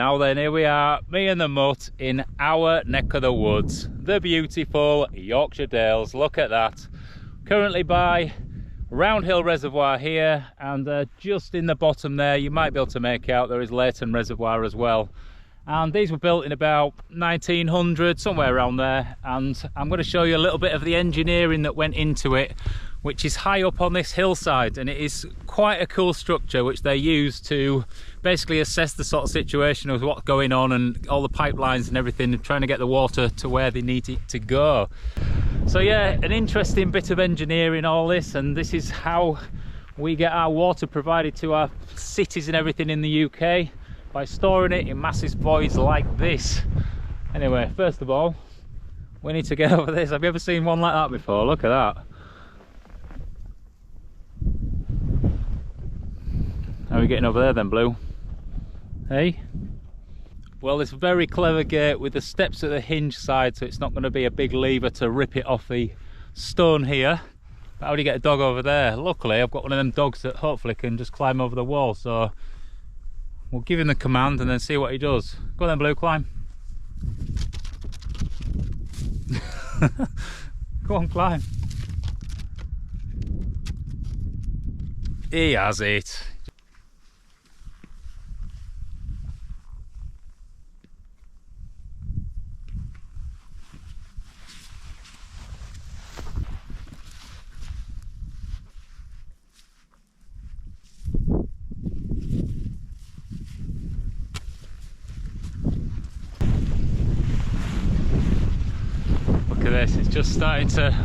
Now then, here we are, me and the mutt in our neck of the woods, the beautiful Yorkshire Dales. Look at that. Currently by Round Hill Reservoir here, and just in the bottom there, you might be able to make out there is Leighton Reservoir as well. And these were built in about 1900, somewhere around there. And I'm going to show you a little bit of the engineering that went into it, which is high up on this hillside, and it is quite a cool structure which they use to basically assess the sort of situation of what's going on and all the pipelines and everything, and trying to get the water to where they need it to go. So yeah, an interesting bit of engineering, all this, and this is how we get our water provided to our cities and everything in the UK, by storing it in massive voids like this. Anyway, first of all, we need to get over this. Have you ever seen one like that before? Look at that. How are we getting over there then, Blue? Hey? Well, it's a very clever gate with the steps at the hinge side, so it's not going to be a big lever to rip it off the stone here. But how do you get a dog over there? Luckily, I've got one of them dogs that hopefully can just climb over the wall, so we'll give him the command and then see what he does. Go on then, Blue, climb. Go on, climb. He has it. Look at this, it's just starting to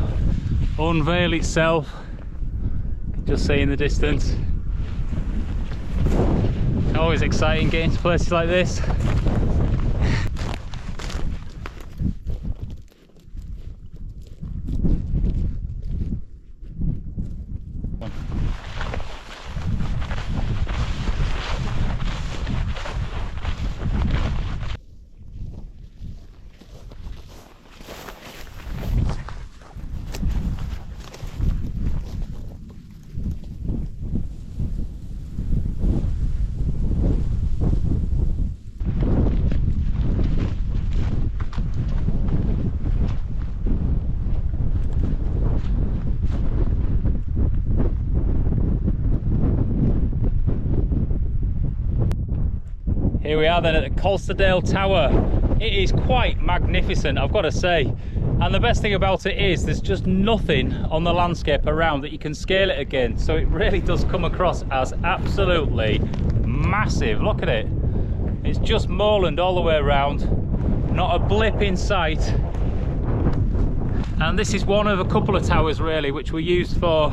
unveil itself. Just see in the distance. Always exciting getting to places like this. Here we are then at the Colsterdale Tower. It is quite magnificent, I've got to say. And the best thing about it is there's just nothing on the landscape around that you can scale it against. So it really does come across as absolutely massive. Look at it. It's just moorland all the way around. Not a blip in sight. And this is one of a couple of towers really which were used for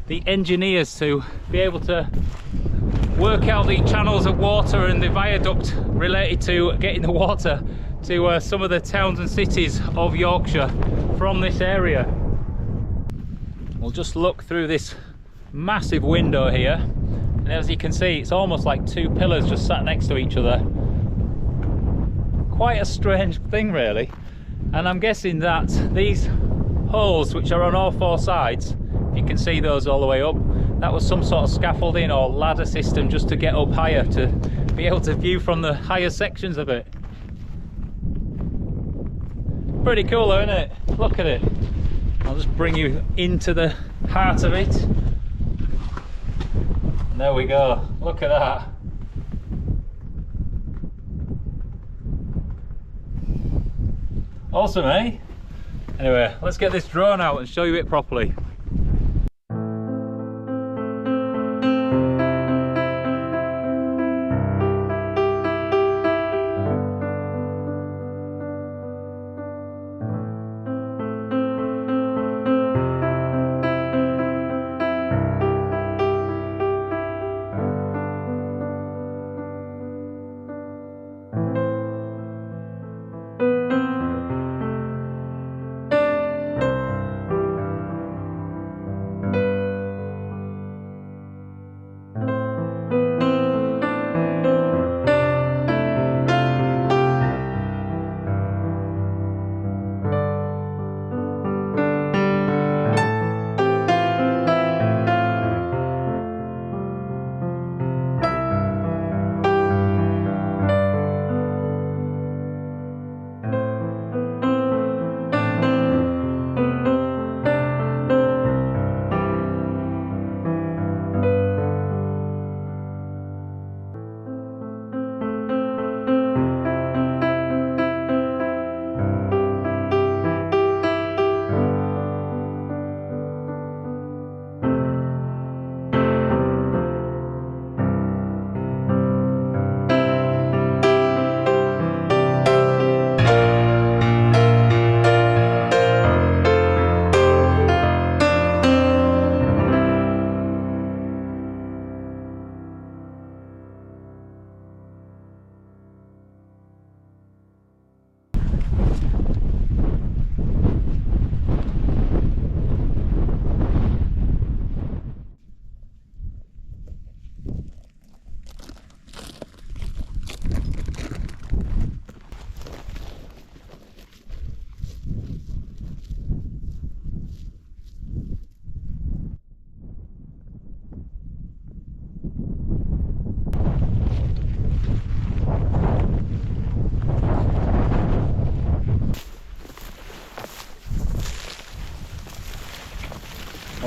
the engineers to be able to work out the channels of water and the viaduct related to getting the water to some of the towns and cities of Yorkshire from this area. We'll just look through this massive window here, and as you can see, it's almost like two pillars just sat next to each other. Quite a strange thing really, and I'm guessing that these holes which are on all four sides, you can see those all the way up, that was some sort of scaffolding or ladder system just to get up higher, to be able to view from the higher sections of it. Pretty cool though, isn't it? Look at it. I'll just bring you into the heart of it. And there we go. Look at that. Awesome, eh? Anyway, let's get this drone out and show you it properly.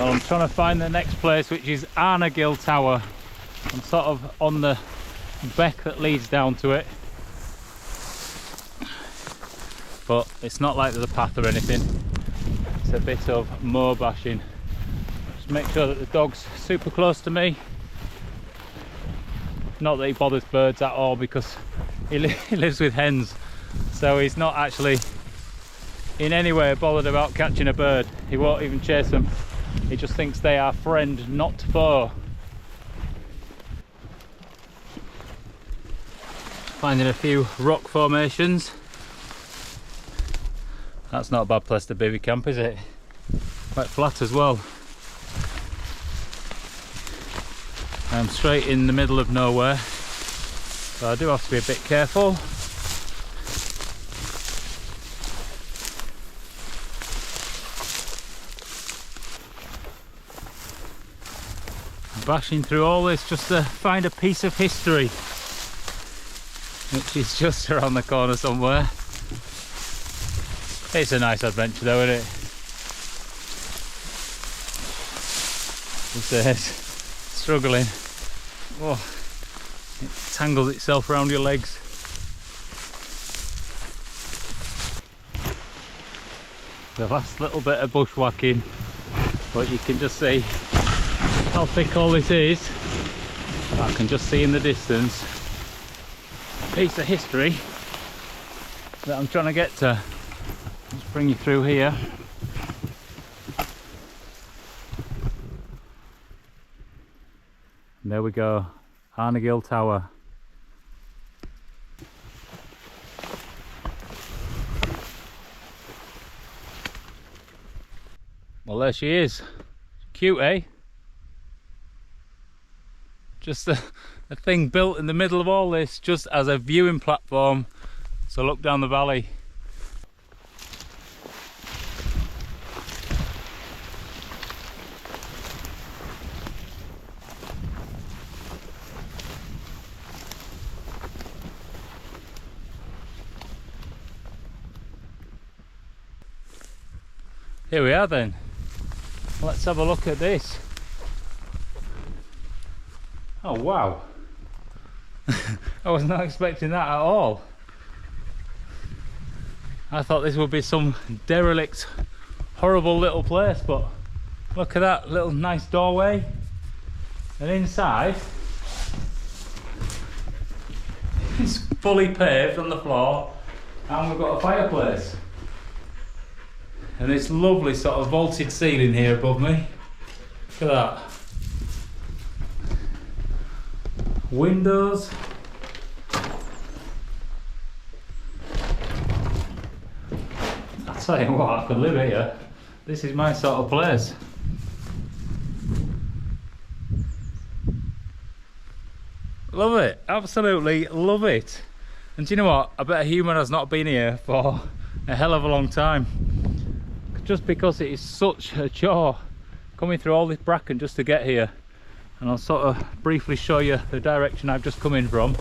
Well, I'm trying to find the next place, which is Arnagill Tower. I'm sort of on the beck that leads down to it, but it's not like there's a path or anything. It's a bit of moor bashing. Just make sure that the dog's super close to me. Not that he bothers birds at all, because he lives with hens, so he's not actually in any way bothered about catching a bird. He won't even chase them. He just thinks they are friend, not foe. Finding a few rock formations. That's not a bad place to bivvy camp, is it? Quite flat as well. I'm straight in the middle of nowhere, so I do have to be a bit careful. I'm bashing through all this just to find a piece of history, which is just around the corner somewhere. It's a nice adventure though, isn't it? Just struggling. Oh, it tangles itself around your legs. The last little bit of bushwhacking, but you can just see how thick all this is. I can just see in the distance a piece of history that I'm trying to get to. Just bring you through here. And there we go, Arnagill Tower. Well, there she is. Cute, eh? Just a thing built in the middle of all this, just as a viewing platform, so look down the valley. Here we are then. Let's have a look at this. Oh wow. I was not expecting that at all. I thought this would be some derelict, horrible little place, but look at that little nice doorway. And inside, it's fully paved on the floor, and we've got a fireplace. And this lovely sort of vaulted ceiling here above me. Look at that. Windows. I tell you what, I could live here. This is my sort of place. Love it, absolutely love it. And do you know what? I bet a human has not been here for a hell of a long time. Just because it is such a chore coming through all this bracken just to get here. And I'll sort of briefly show you the direction I've just come in from.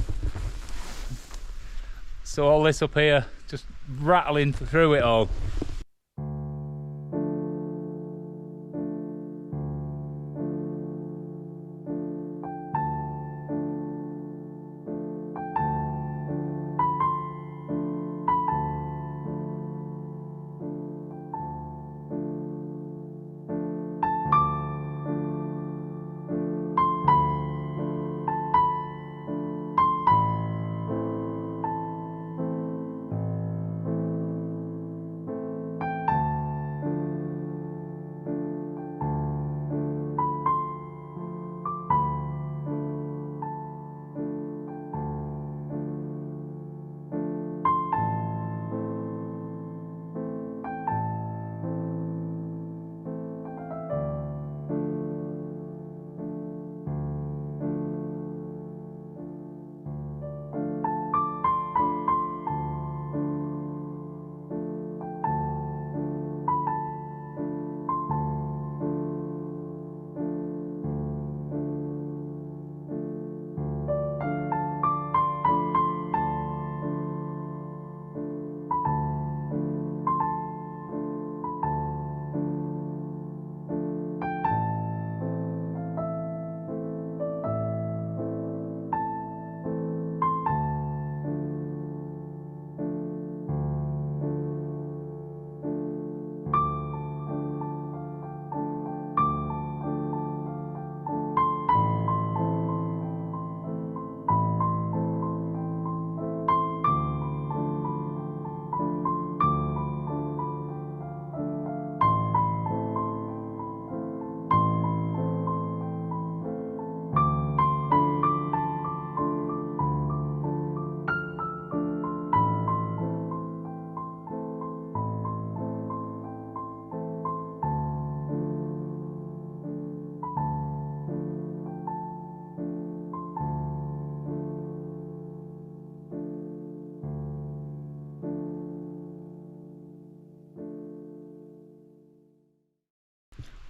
So all this up here, just rattling through it all.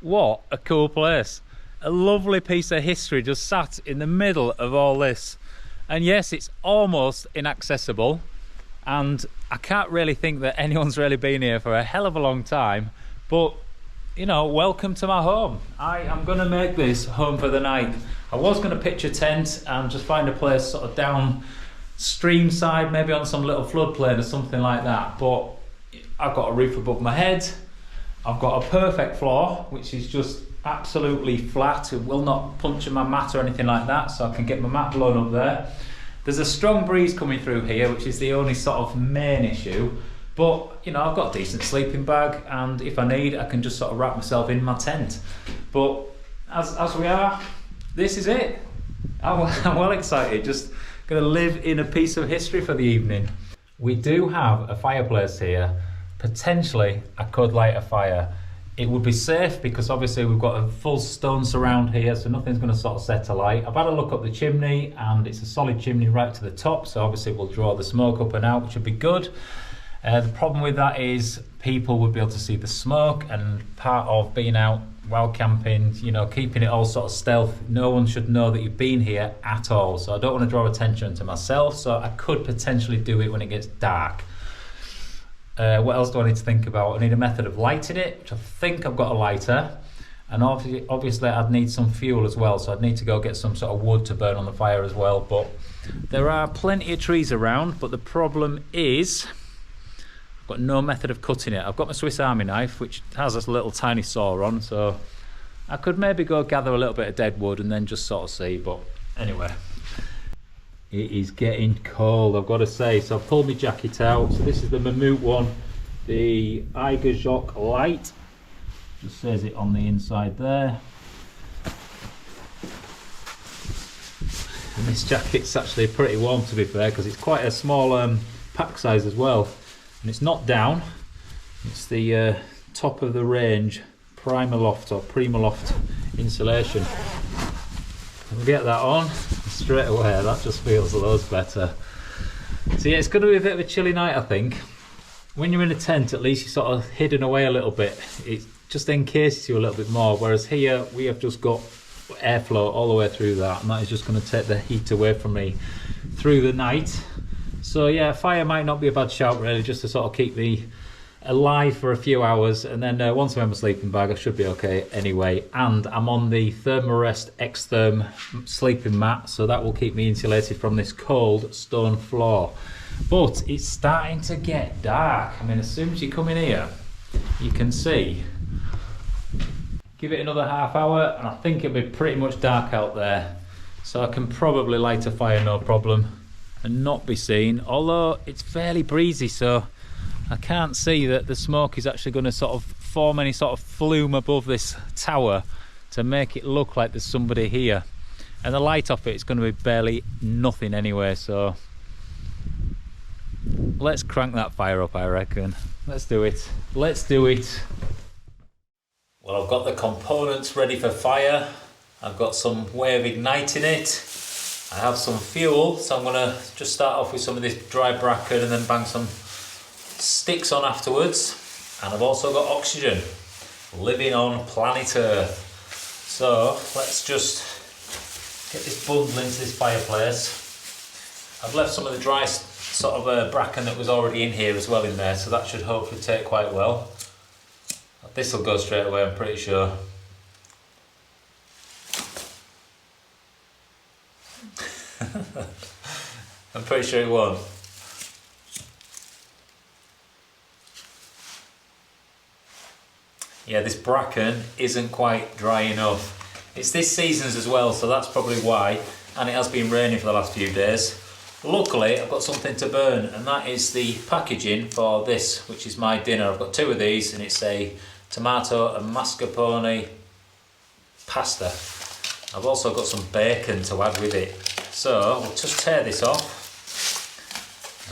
What a cool place. A lovely piece of history just sat in the middle of all this. And yes, it's almost inaccessible, and I can't really think that anyone's really been here for a hell of a long time, but you know, welcome to my home. I am going to make this home for the night. I was going to pitch a tent and just find a place sort of down stream side, maybe on some little floodplain or something like that, but I've got a roof above my head. I've got a perfect floor, which is just absolutely flat. It will not puncture my mat or anything like that, so I can get my mat blown up there. There's a strong breeze coming through here, which is the only sort of main issue. But, you know, I've got a decent sleeping bag, and if I need, I can just sort of wrap myself in my tent. But as we are, this is it. I'm well excited, just gonna live in a piece of history for the evening. We do have a fireplace here. Potentially, I could light a fire. It would be safe because obviously we've got a full stone surround here, so nothing's going to sort of set alight. I've had a look up the chimney, and it's a solid chimney right to the top, so obviously we'll draw the smoke up and out, which would be good. The problem with that is people would be able to see the smoke, and part of being out while camping, you know, keeping it all sort of stealth, no one should know that you've been here at all. So I don't want to draw attention to myself, so I could potentially do it when it gets dark. What else do I need to think about? I need a method of lighting it, which I think I've got a lighter. And obviously I'd need some fuel as well, so I'd need to go get some sort of wood to burn on the fire as well. But there are plenty of trees around, but the problem is I've got no method of cutting it. I've got my Swiss Army knife, which has this little tiny saw on, so I could maybe go gather a little bit of dead wood and then just sort of see. But anyway, it is getting cold, I've got to say. So I've pulled my jacket out. So this is the Mammut one, the Eigerjock Light. Just says it on the inside there. And this jacket's actually pretty warm, to be fair, because it's quite a small pack size as well. And it's not down, it's the top of the range Primaloft or Primaloft insulation. We'll get that on straight away. That just feels loads better. So yeah, it's going to be a bit of a chilly night, I think. When you're in a tent, at least you're sort of hidden away a little bit. It just encases you a little bit more, whereas here we have just got airflow all the way through that, and that is just going to take the heat away from me through the night. So yeah, fire might not be a bad shout really, just to sort of keep me alive for a few hours, and then once I'm in my sleeping bag I should be okay anyway. And I'm on the Thermarest X-Therm sleeping mat, so that will keep me insulated from this cold stone floor. But it's starting to get dark. I mean, as soon as you come in here you can see. Give it another half hour and I think it'll be pretty much dark out there, so I can probably light a fire no problem and not be seen, although it's fairly breezy, so I can't see that the smoke is actually going to sort of form any sort of flume above this tower to make it look like there's somebody here. And the light off it is going to be barely nothing anyway, so let's crank that fire up, I reckon. Let's do it. Let's do it. Well, I've got the components ready for fire. I've got some way of igniting it. I have some fuel, so I'm going to just start off with some of this dry bracken and then bang some sticks on afterwards. And I've also got oxygen, living on planet Earth. So let's just get this bundle into this fireplace. I've left some of the dry sort of bracken that was already in here as well in there, so that should hopefully take quite well. This will go straight away, I'm pretty sure. I'm pretty sure it won't. Yeah, this bracken isn't quite dry enough. It's this season's as well, so that's probably why, and it has been raining for the last few days. Luckily, I've got something to burn, and that is the packaging for this, which is my dinner. I've got two of these, and it's a tomato and mascarpone pasta. I've also got some bacon to add with it. So we'll just tear this off.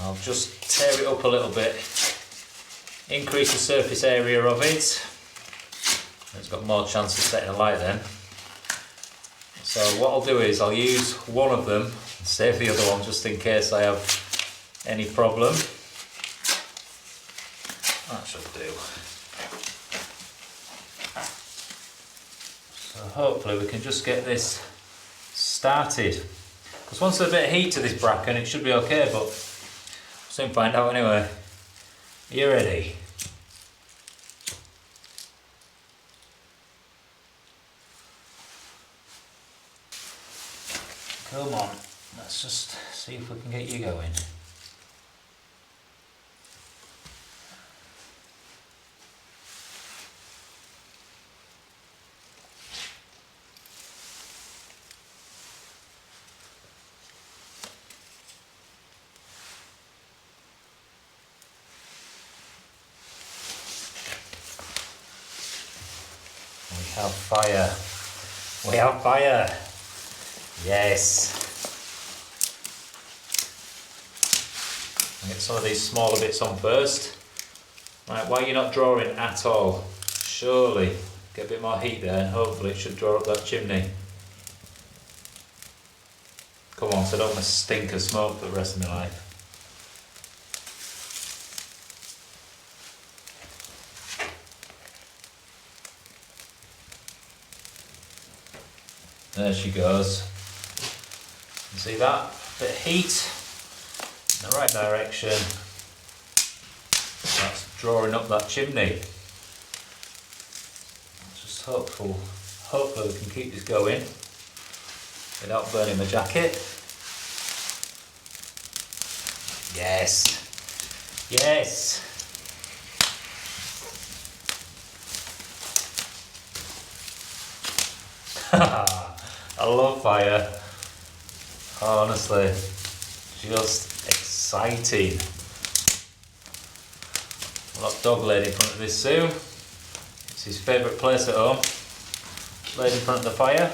I'll just tear it up a little bit, increase the surface area of it. It's got more chance of setting alight then. So what I'll do is I'll use one of them and save the other one just in case I have any problem. That should do. So hopefully we can just get this started. Because once there's a bit of heat to this bracken, it should be okay, but we'll soon find out anyway. Are you ready? Come on, let's just see if we can get you going. We have fire. We have fire. Yes. I'll get some of these smaller bits on first. Right, why are you not drawing at all? Surely get a bit more heat there and hopefully it should draw up that chimney. Come on, so I don't want to stink of smoke for the rest of my life. There she goes. You see that? Bit of heat in the right direction. That's drawing up that chimney. Just hopefully we can keep this going without burning my jacket. Yes. Yes. I love fire. Honestly, just exciting. I'll have dog laid in front of this soon. It's his favourite place at home. Laid in front of the fire.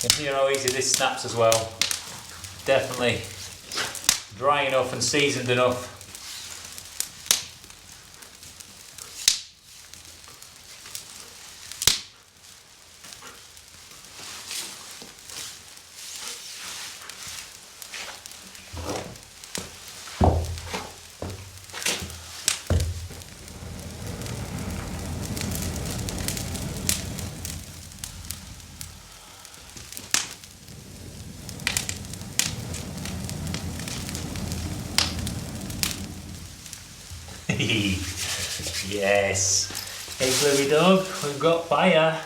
You can hear how easy this snaps as well. Definitely dry enough and seasoned enough. Yes. Hey gloomy dog, we've got fire.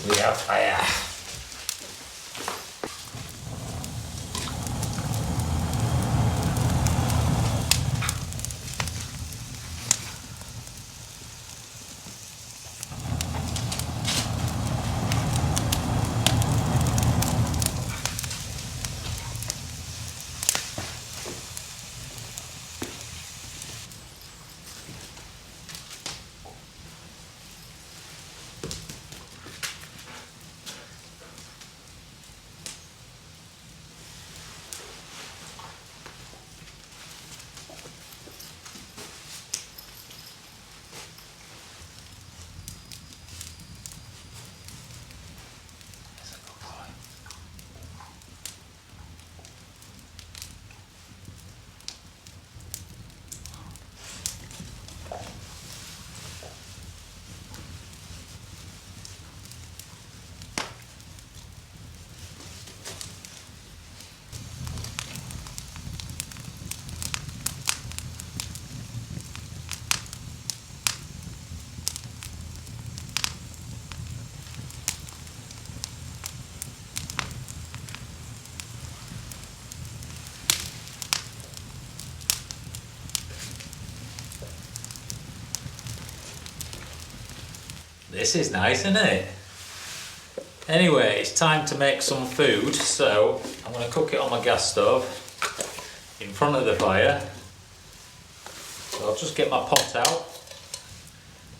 We have fire. This is nice, isn't it? Anyway, it's time to make some food, so I'm going to cook it on my gas stove in front of the fire. So I'll just get my pot out,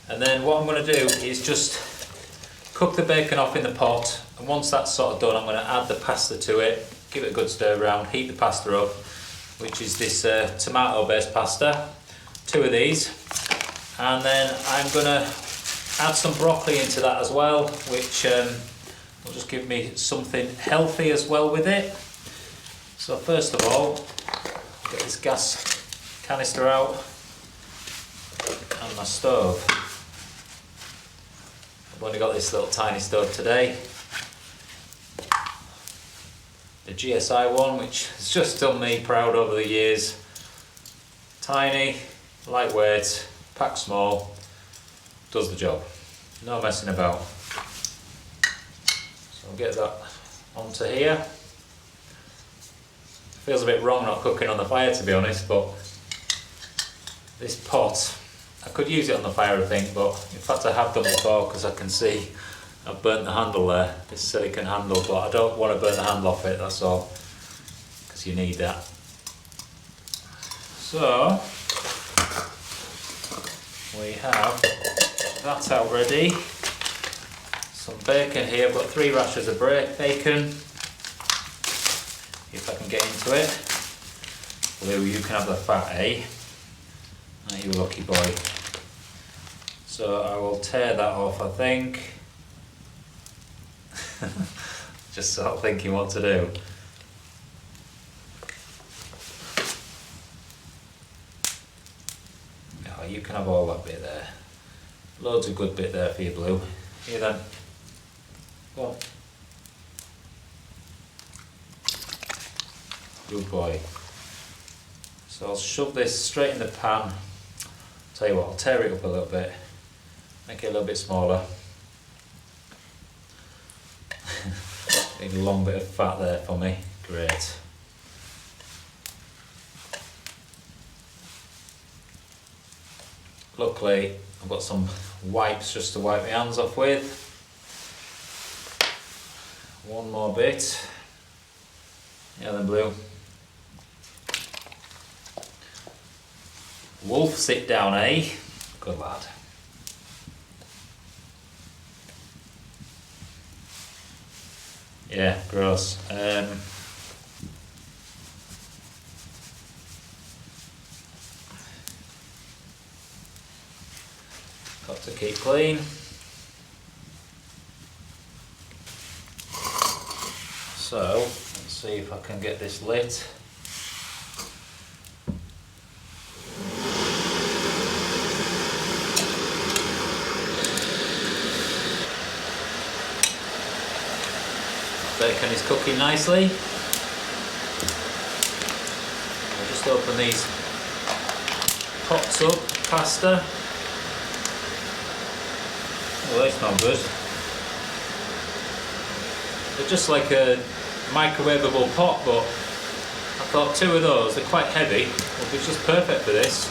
and then what I'm going to do is just cook the bacon off in the pot, and once that's sort of done I'm going to add the pasta to it, give it a good stir around, heat the pasta up, which is this tomato based pasta, 2 of these, and then I'm going to add some broccoli into that as well, which will just give me something healthy as well with it. So first of all, get this gas canister out and my stove. I've only got this little tiny stove today. The GSI one, which has just done me proud over the years. Tiny, lightweight, packed small, does the job. No messing about. So I'll get that onto here. Feels a bit wrong not cooking on the fire, to be honest, but this pot, I could use it on the fire, I think, but in fact I have done before because I can see I've burnt the handle there, this silicone handle, but I don't want to burn the handle off it, that's all, because you need that. So, we have that out ready. Some bacon here, I've got 3 rashers of bacon. If I can get into it. Blue, you can have the fat, eh? Are you lucky boy? So I will tear that off, I think. Just sort of thinking what to do. Oh, you can have all that bit there. Loads of good bit there for you, Blue. Here then. Go on. Good boy. So I'll shove this straight in the pan. Tell you what, I'll tear it up a little bit. Make it a little bit smaller. Big long bit of fat there for me. Great. Luckily, I've got some wipes just to wipe my hands off with. One more bit. Yeah then, Blue. Wolf, sit down, eh? Good lad. Yeah, gross. Got to keep clean. So, let's see if I can get this lit. Bacon is cooking nicely. I'll just open these pots up, pasta. Oh, they smell good. They're just like a microwavable pot, but I thought 2 of those, they're quite heavy, will be just perfect for this.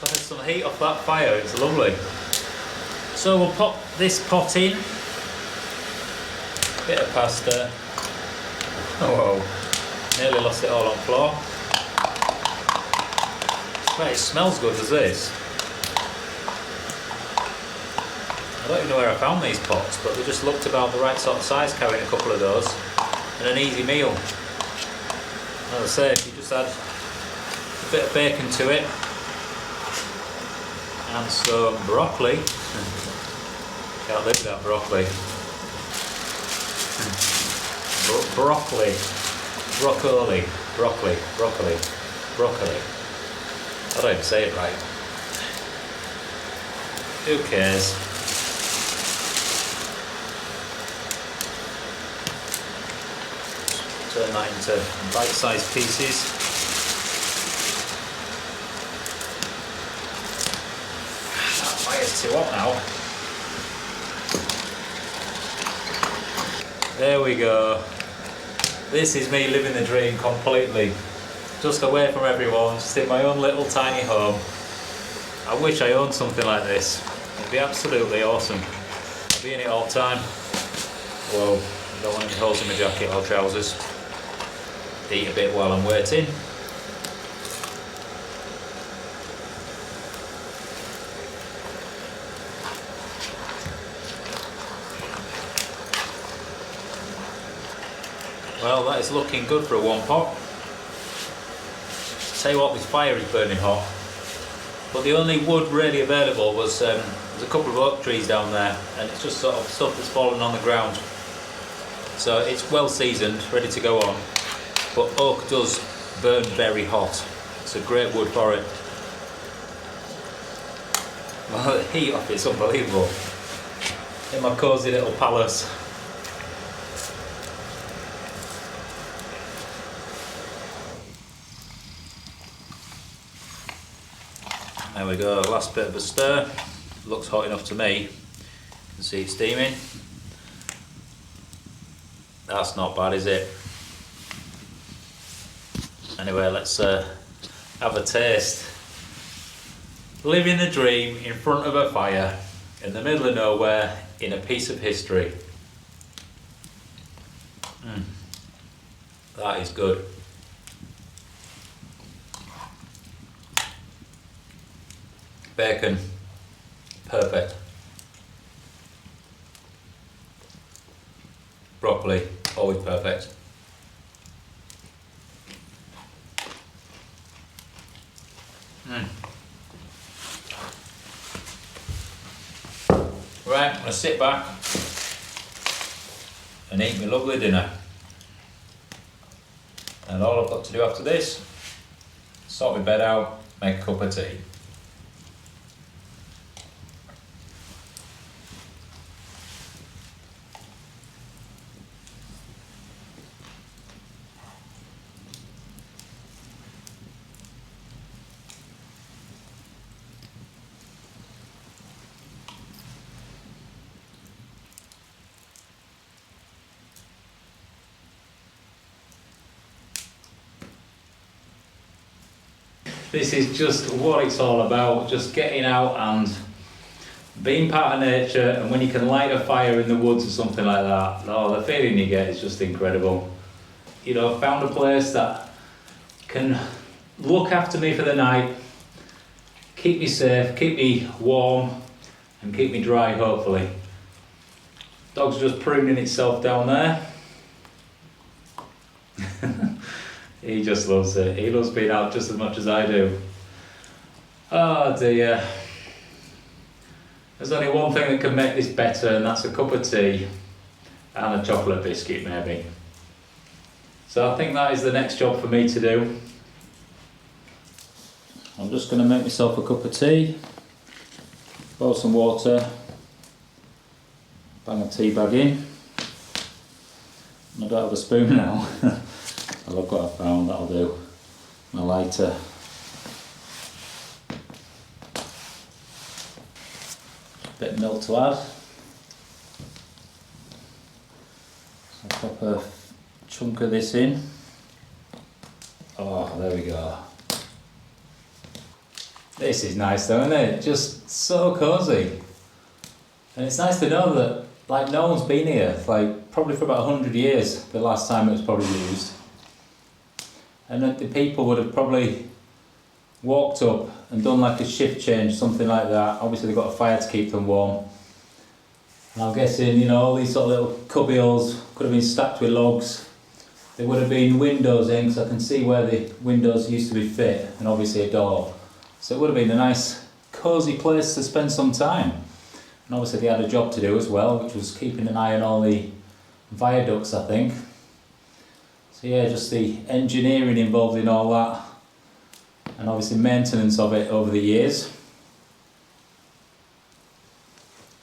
I had some heat off that fire, it's lovely. So we'll pop this pot in. Bit of pasta. Oh, whoa. Nearly lost it all on floor. But it smells good as this. I don't even know where I found these pots, but they just looked about the right sort of size, carrying a couple of those, and an easy meal. As I say, if you just add a bit of bacon to it, and some broccoli. Can't live without broccoli. Broccoli. I don't even say it right. Who cares? Turn that into bite-sized pieces. That fire's too hot now. There we go. This is me living the dream completely. Just away from everyone, just in my own little tiny home. I wish I owned something like this. It'd be absolutely awesome. I'd be in it all the time. Whoa, I don't want any holes in my jacket or trousers. Eat a bit while I'm waiting. Well, that is looking good for a one pot. Tell you what, this fire is burning hot. But the only wood really available was there's a couple of oak trees down there, and it's just sort of stuff that's fallen on the ground. So it's well seasoned, ready to go on. But oak does burn very hot. It's a great wood for it. Well, the heat off it's unbelievable. In my cosy little palace. There we go, last bit of a stir. Looks hot enough to me. You can see it steaming. That's not bad, is it? Anyway, let's have a taste. Living the dream in front of a fire, in the middle of nowhere, in a piece of history. That is good. Bacon, perfect. Broccoli, always perfect. Right, I'm going to sit back and eat my lovely dinner. And all I've got to do after this, sort my bed out, make a cup of tea. This is just what it's all about, just getting out and being part of nature, and when you can light a fire in the woods or something like that, oh, the feeling you get is just incredible. You know, I've found a place that can look after me for the night, keep me safe, keep me warm and keep me dry, hopefully. Dog's just pruning itself down there. He just loves it. He loves being out just as much as I do. Oh dear. There's only one thing that can make this better, and that's a cup of tea and a chocolate biscuit maybe. So I think that is the next job for me to do. I'm just going to make myself a cup of tea, pour some water, bang a tea bag in. I don't have a spoon now. Look what I found, that'll do. My lighter. Bit of milk to add. So I'll pop a chunk of this in. Oh, there we go. This is nice though, isn't it? Just so cosy. And it's nice to know that like no one's been here, like probably for about 100 years, the last time it was probably used. And that the people would have probably walked up and done like a shift change, something like that. Obviously they've got a fire to keep them warm. And I'm guessing, you know, all these sort of little cubby holes could have been stacked with logs. There would have been windows in, because I can see where the windows used to be fit, and obviously a door. So it would have been a nice cosy place to spend some time. And obviously they had a job to do as well, which was keeping an eye on all the viaducts, I think. So yeah, just the engineering involved in all that, and obviously maintenance of it over the years.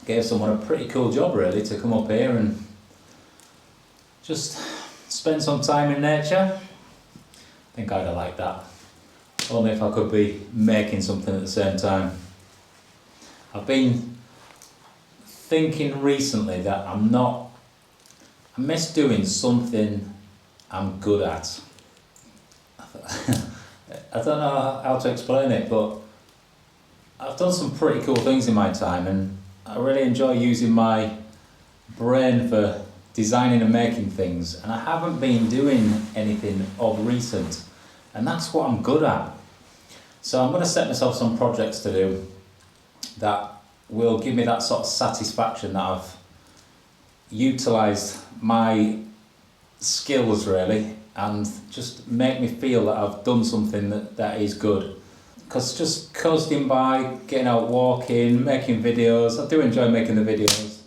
Gave someone a pretty cool job really to come up here and just spend some time in nature. I think I'd have liked that. Only if I could be making something at the same time. I've been thinking recently that I miss doing something I'm good at. I don't know how to explain it, but I've done some pretty cool things in my time, and I really enjoy using my brain for designing and making things, and I haven't been doing anything of recent, and that's what I'm good at. So I'm going to set myself some projects to do that will give me that sort of satisfaction that I've utilised my skills really, and just make me feel that I've done something that is good. Because just coasting by, getting out walking, making videos, I do enjoy making the videos,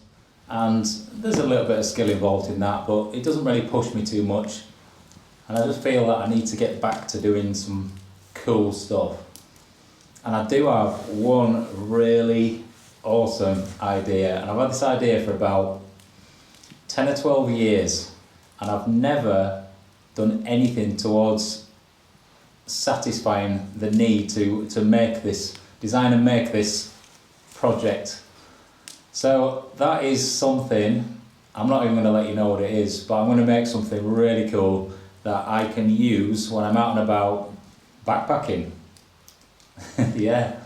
and there's a little bit of skill involved in that, but it doesn't really push me too much, and I just feel that I need to get back to doing some cool stuff. And I do have one really awesome idea, and I've had this idea for about 10 or 12 years, and I've never done anything towards satisfying the need to make this, design and make this project. So that is something, I'm not even going to let you know what it is, but I'm going to make something really cool that I can use when I'm out and about backpacking. Yeah,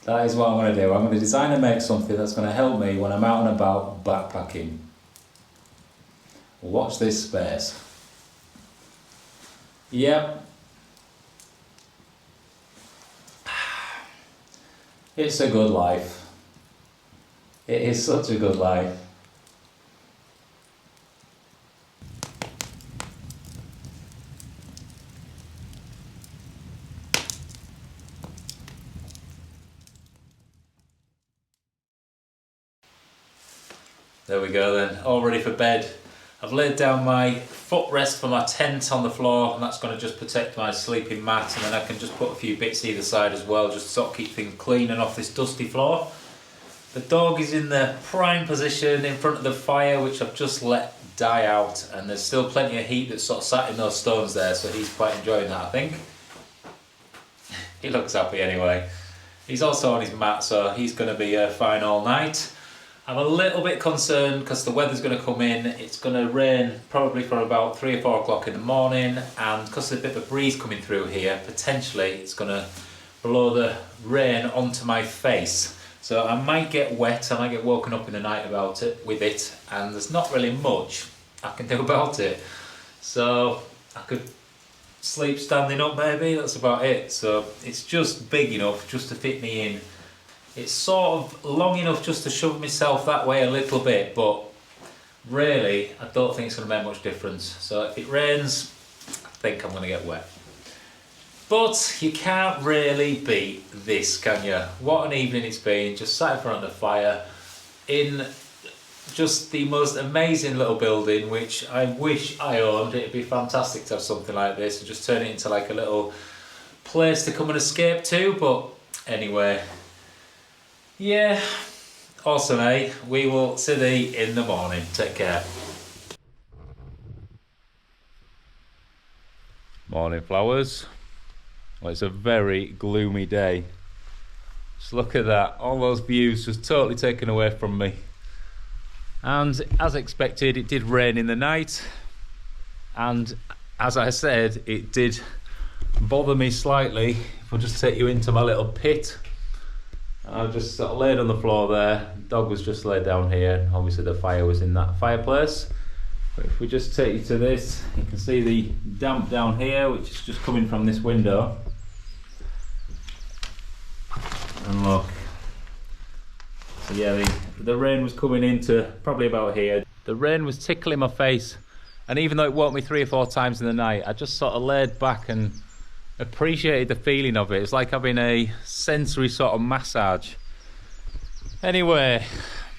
that is what I'm going to do. I'm going to design and make something that's going to help me when I'm out and about backpacking. Watch this space. Yep. It's a good life. It is such a good life. There we go then, all ready for bed. I've laid down my footrest for my tent on the floor, and that's going to just protect my sleeping mat, and then I can just put a few bits either side as well, just to sort of keep things clean and off this dusty floor. The dog is in the prime position in front of the fire, which I've just let die out, and there's still plenty of heat that's sort of sat in those stones there, so he's quite enjoying that, I think. He looks happy anyway. He's also on his mat, so he's going to be fine all night. I'm a little bit concerned because the weather's going to come in. It's going to rain probably for about 3 or 4 o'clock in the morning, and because there's a bit of a breeze coming through here, potentially it's going to blow the rain onto my face. So I might get wet, I might get woken up in the night with it, and there's not really much I can do about it. So I could sleep standing up maybe, that's about it. So it's just big enough just to fit me in. It's sort of long enough just to shove myself that way a little bit, but really I don't think it's going to make much difference. So if it rains, I think I'm going to get wet. But you can't really beat this, can you? What an evening it's been, just sat in front of the fire in just the most amazing little building, which I wish I owned. It'd be fantastic to have something like this and just turn it into like a little place to come and escape to. But anyway, yeah, awesome, eh? We will see thee in the morning. Take care. Morning, flowers. Well, it's a very gloomy day. Just look at that, all those views just totally taken away from me. And as expected, it did rain in the night, and as I said, it did bother me slightly. If I just take you into my little pit, I just sort of laid on the floor there. The dog was just laid down here, and obviously the fire was in that fireplace. But if we just take you to this, you can see the damp down here, which is just coming from this window. And look, so yeah, the rain was coming into probably about here. The rain was tickling my face, and even though it woke me 3 or 4 times in the night, I just sort of laid back and appreciated the feeling of it. It's like having a sensory sort of massage. Anyway,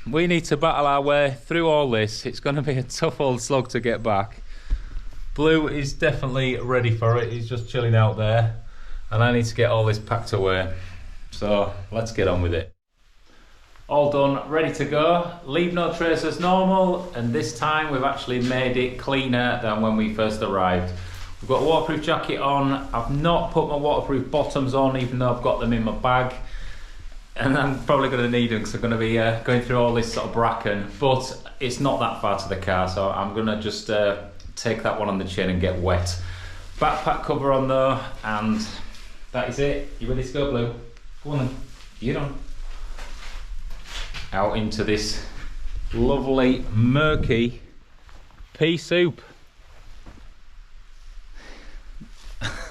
we need to battle our way through all this. It's going to be a tough old slog to get back. Blue is definitely ready for it. He's just chilling out there, and I need to get all this packed away. So let's get on with it. All done, ready to go. Leave no trace as normal, and this time we've actually made it cleaner than when we first arrived. We've got a waterproof jacket on. I've not put my waterproof bottoms on, even though I've got them in my bag. And I'm probably going to need them because I'm going to be going through all this sort of bracken. But it's not that far to the car, so I'm going to just take that one on the chin and get wet. Backpack cover on though, and that is it. You ready to go, Blue? Go on then, get on. Out into this lovely, murky pea soup.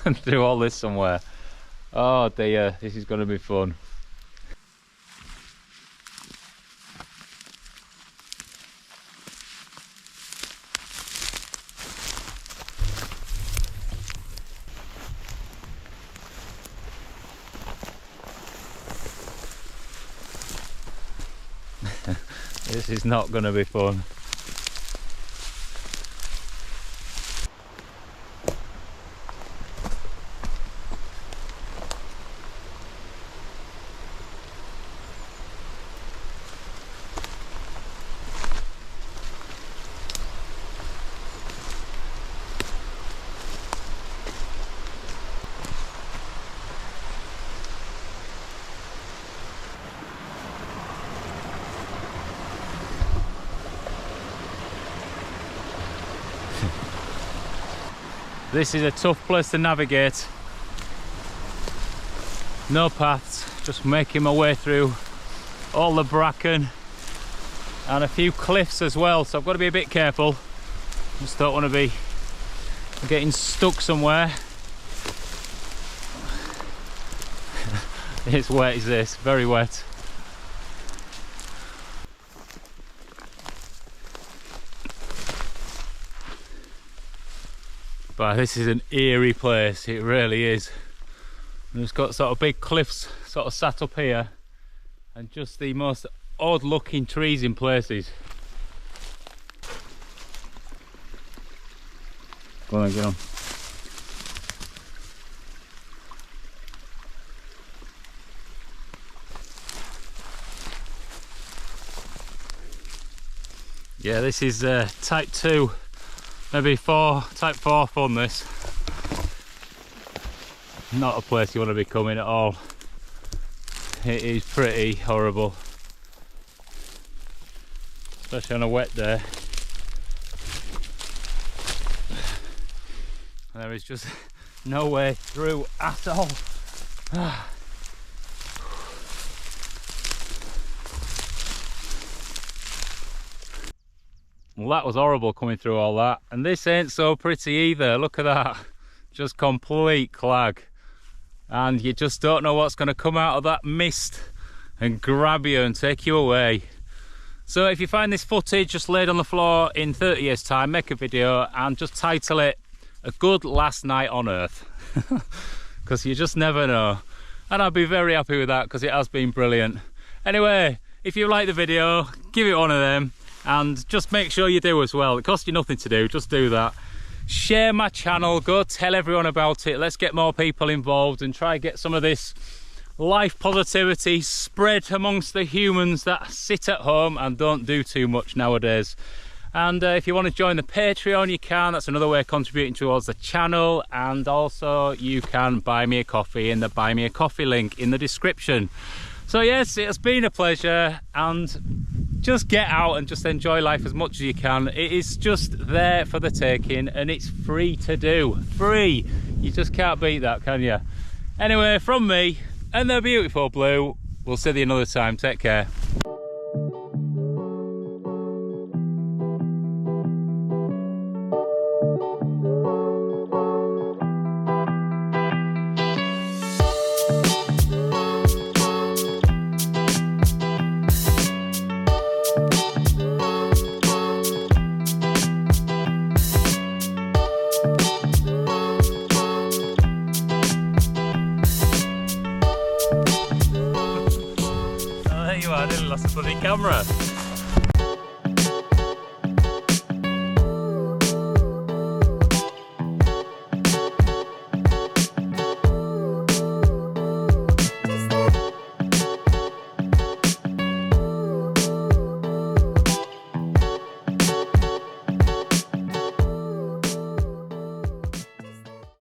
And do all this somewhere. Oh dear, this is going to be fun. This is not going to be fun. This is a tough place to navigate. No paths, just making my way through all the bracken and a few cliffs as well, so I've got to be a bit careful. Just don't want to be getting stuck somewhere. It's wet, is this? Very wet. But this is an eerie place, it really is. And it's got sort of big cliffs sort of sat up here and just the most odd looking trees in places. Go on, get on. Yeah, this is type 2, maybe 4, type 4 fun this. Not a place you want to be coming at all. It is pretty horrible. Especially on a wet day. There is just no way through at all. Well, that was horrible coming through all that. And this ain't so pretty either. Look at that. Just complete clag. And you just don't know what's going to come out of that mist and grab you and take you away. So if you find this footage just laid on the floor in 30 years time, make a video and just title it A Good Last Night on Earth. Because you just never know. And I'd be very happy with that because it has been brilliant. Anyway, if you like the video, give it one of them. And just make sure you do as well. It costs you nothing to do, just do that. Share my channel, go tell everyone about it. Let's get more people involved and try and get some of this life positivity spread amongst the humans that sit at home and don't do too much nowadays. And if you want to join the Patreon, you can. That's another way of contributing towards the channel. And also you can buy me a coffee in the Buy Me a Coffee link in the description. So yes, it's been a pleasure, and just get out and just enjoy life as much as you can. It is just there for the taking and it's free to do. Free! You just can't beat that, can you? Anyway, from me and the beautiful Blue, we'll see you another time. Take care. I nearly lost the bloody camera.